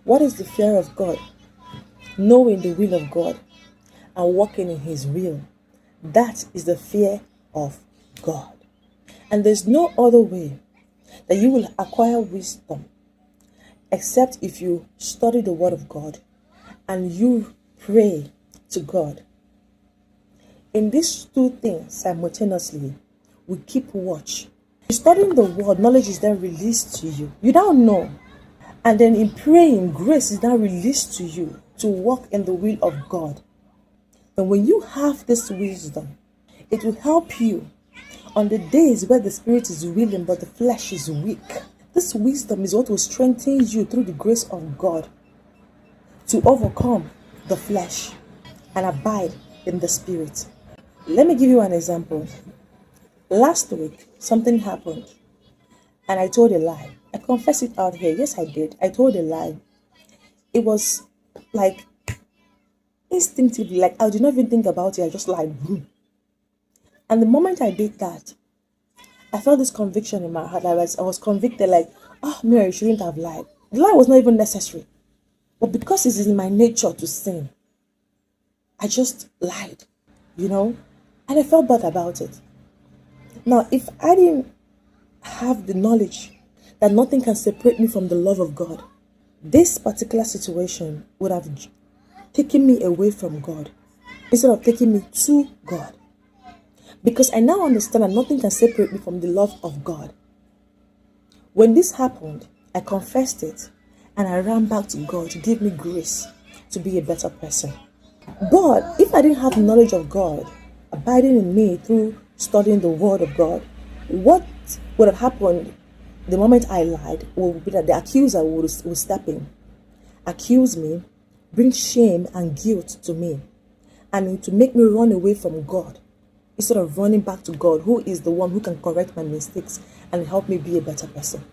What is the fear of God? Knowing the will of God and walking in His will. That is the fear of God. And there's no other way that you will acquire wisdom except if you study the Word of God and you pray to God. In these two things simultaneously, we keep watch. Studying the Word, knowledge is then released to you. You don't know. And then in praying, grace is now released to you to walk in the will of God. And when you have this wisdom, it will help you on the days where the spirit is willing but the flesh is weak. This wisdom is what will strengthen you through the grace of God to overcome the flesh and abide in the spirit. Let me give you an example. Last week, something happened and I told a lie. I confess it out here. Yes, I did. I told a lie. It was like instinctively, like I did not even think about it. I just lied. And the moment I did that, I felt this conviction in my heart. I was convicted like, oh, Mary, you shouldn't have lied. The lie was not even necessary. But because it is in my nature to sin, I just lied, And I felt bad about it. Now, if I didn't have the knowledge that nothing can separate me from the love of God, this particular situation would have taken me away from God instead of taking me to God. Because I now understand that nothing can separate me from the love of God. When this happened, I confessed it and I ran back to God to give me grace to be a better person. But if I didn't have the knowledge of God abiding in me through studying the Word of God, what would have happened the moment I lied would be that the accuser would step in, accuse me, bring shame and guilt to me, and to make me run away from God instead of running back to God, who is the one who can correct my mistakes and help me be a better person.